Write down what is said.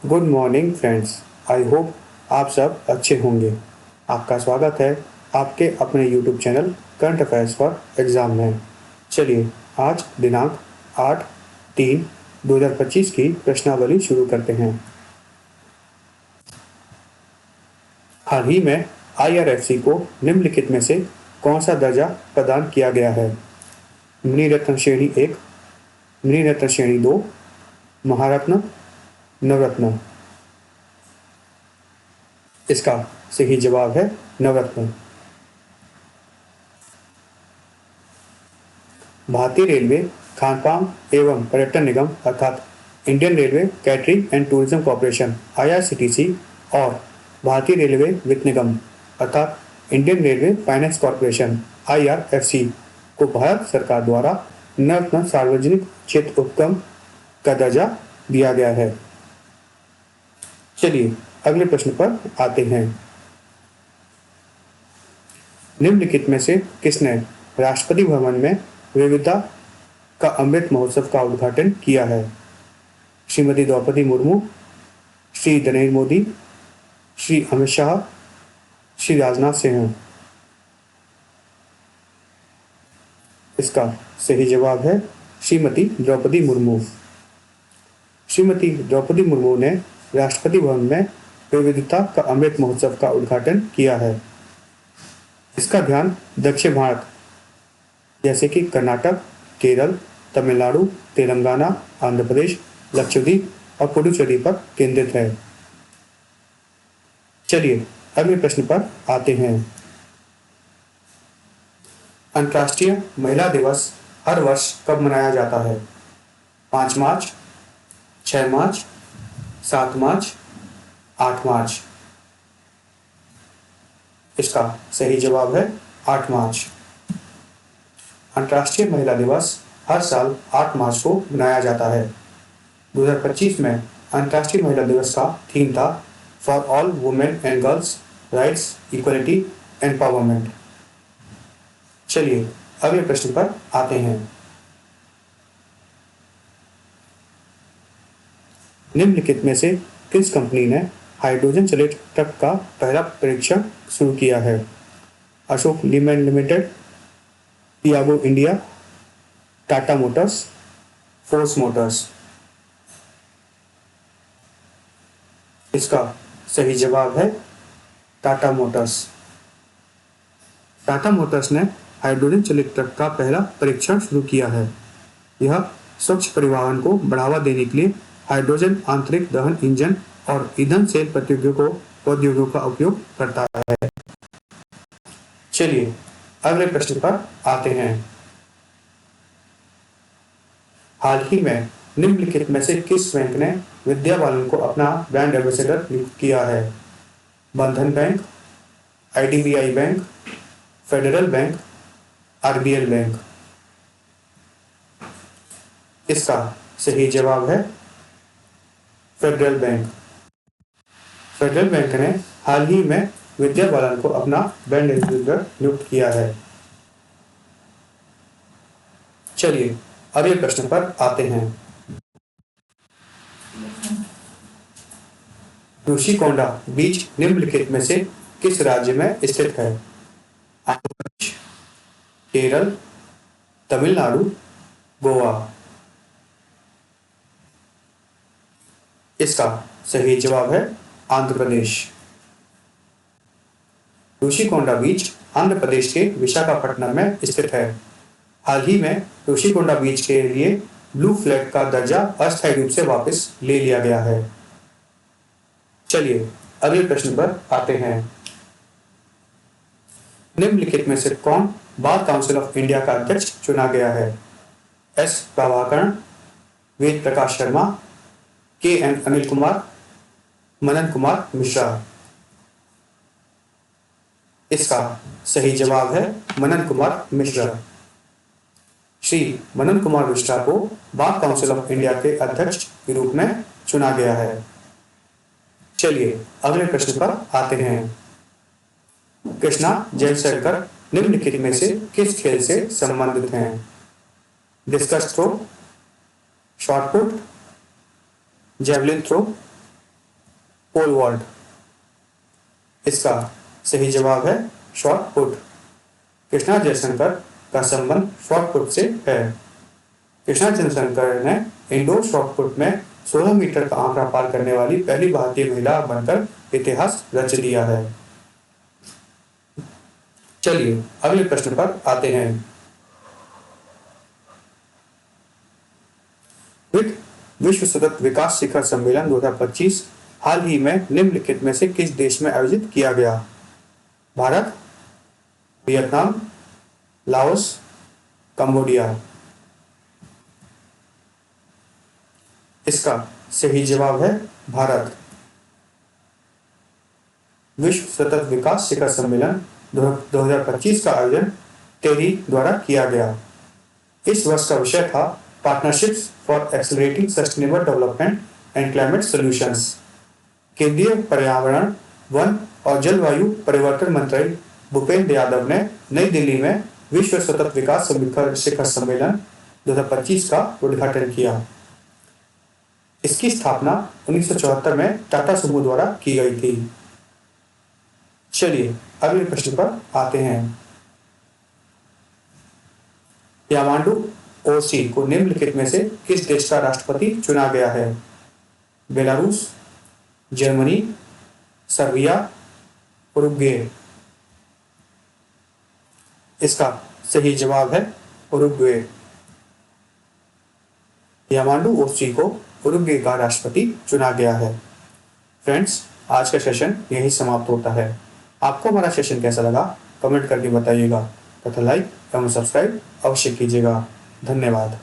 Good morning friends. I hope आप सब अच्छे होंगे। आपका स्वागत है आपके अपने YouTube channel current affairs for exam में। चलिए आज दिनांक 8/3/2025 की प्रश्नावली शुरू करते हैं। हाल ही में IRFC को निम्नलिखित में से कौन सा दर्जा प्रदान किया गया है? मिनी रत्न श्रेणी 1, मिनी रत्न श्रेणी 2, महारत्न, नवरत्न। इसका सही जवाब है नवरत्न। भारतीय रेलवे खानपान एवं पर्यटन निगम अर्थात Indian railway catering and tourism corporation IRCTC और भारतीय रेलवे वित्त निगम अर्थात Indian railway finance corporation IRFC को भारत सरकार द्वारा नवरत्न सार्वजनिक क्षेत्र उपक्रम का दर्जा दिया गया है। चलिए अगले प्रश्न पर आते हैं। निम्नलिखित में से किसने राष्ट्रपति भवन में विविधता का अमृत महोत्सव का उद्घाटन किया है? श्रीमती द्रौपदी मुर्मू, श्री नरेंद्र मोदी, श्री अमित शाह, श्री राजनाथ सिंह। इसका सही जवाब है श्रीमती द्रौपदी मुर्मू। श्रीमती द्रौपदी मुर्मू ने राष्ट्रपति भवन में विविधता का अमृत महोत्सव का उद्घाटन किया है। इसका ध्यान दक्षिण भारत जैसे कि कर्नाटक, केरल, तमिलनाडु, तेलंगाना, आंध्र प्रदेश, लक्षद्वीप और पुडुचेरी पर केंद्रित है। चलिए अगले प्रश्न पर आते हैं। अंतर्राष्ट्रीय महिला दिवस हर वर्ष कब मनाया जाता है? 5 मार्च, 6 मार्च, 7 मार्च, 8 मार्च। इसका सही जवाब है 8 मार्च। अंतर्राष्ट्रीय महिला दिवस हर साल 8 मार्च को मनाया जाता है। 2025 में अंतर्राष्ट्रीय महिला दिवस का थीम था for all women and girls rights, equality, empowerment. चलिए अगले प्रश्न पर आते हैं। निम्नलिखित में से किस कंपनी ने हाइड्रोजन चलित ट्रक का पहला परीक्षण शुरू किया है? Ashok Leyland limited, Tiago India, Tata Motors, force Motors. इसका सही जवाब है टाटा मोटर्स। टाटा मोटर्स ने हाइड्रोजन चलित ट्रक का पहला परीक्षण शुरू किया है। यह स्वच्छ परिवहन को बढ़ावा देने के लिए हाइड्रोजन आंतरिक दहन इंजन और ईंधन सेल प्रौद्योगिकियों का उपयोग करता है। चलिए अगले प्रश्न पर आते हैं। हाल ही में निम्नलिखित में से किस बैंक ने विद्या बालन को अपना ब्रांड एम्बेसडर नियुक्त किया है? बंधन bank, IDBI bank, federal bank, RBL bank. इसका सही जवाब है फेडरल बैंक। फेडरल बैंक ने हाल ही में विद्या बालन को अपना ब्रांड एम्बेसडर नियुक्त किया है। चलिए अगले प्रश्न पर आते हैं। ऋषिकोंडा बीच निम्नलिखित में से किस राज्य में स्थित है? आंध्र प्रदेश, केरल, तमिलनाडु, गोवा। इसका सही जवाब है आंध्र प्रदेश। ऋषिकोंडा बीच आंध्र प्रदेश के विशाखापट्टनम में स्थित है। हाल ही में ऋषिकोंडा बीच के लिए ब्लू फ्लैग का दर्जा अस्थायी रूप से वापस ले लिया गया है। चलिए अगले प्रश्न पर आते हैं। निम्नलिखित में से कौन बार काउंसिल ऑफ इंडिया का अध्यक्ष चुना गया है? S Prabhakaran, Ved Prakash Sharma, KN Anil Kumar, Manan Kumar Mishra. इसका सही जवाब है मनन कुमार मिश्रा। श्री मनन कुमार मिश्रा को बार काउंसिल ऑफ इंडिया के अध्यक्ष के रूप में चुना गया है। चलिए अगले प्रश्न पर आते हैं। कृष्णा जयशंकर निम्नलिखित में से किस खेल से संबंधित हैं? Discus throw, shot put, javelin throw, pole vault. इसका सही जवाब है शॉट पुट। कृष्णा जयशंकर का संबंध शॉट पुट से है। कृष्णा जयशंकर ने इंडोर शॉट पुट में 16 मीटर का आंकड़ा पार करने वाली पहली भारतीय महिला बनकर इतिहास रच दिया है। चलिए अगले प्रश्न पर आते हैं। विश्व सतत विकास शिखर सम्मेलन 2025 हाल ही में निम्नलिखित में से किस देश में आयोजित किया गया? Bharat, Vietnam, Laos, Cambodia. इसका सही जवाब है भारत। विश्व सतत विकास शिखर सम्मेलन 2025 का आयोजन टेरी द्वारा किया गया। इस वर्ष का विषय था partnerships for accelerating sustainable development and climate solutions. केंद्रीय पर्यावरण, वन और जलवायु परिवर्तन मंत्री भूपेंद्र यादव ने नई दिल्ली में विश्व सतत विकास शिखर सम्मेलन 2025 का उद्घाटन किया। इसकी स्थापना 1974 में टाटा समूह द्वारा की गई थी। चलिए अगले प्रश्न पर आते हैं। यामांडू ओसी को निम्नलिखित में से किस देश का राष्ट्रपति चुना गया है? Belarus, Germany, Serbia, Uruguay. इसका सही जवाब है उरुग्वे। यामांडू ओसी को उरुग्वे का राष्ट्रपति चुना गया है। फ्रेंड्स, आज का सेशन यही समाप्त होता है। आपको हमारा सेशन कैसा लगा कमेंट करके बताइएगा तथा लाइक एवं सब्सक्राइब अवश्य कीजिएगा। धन्यवाद।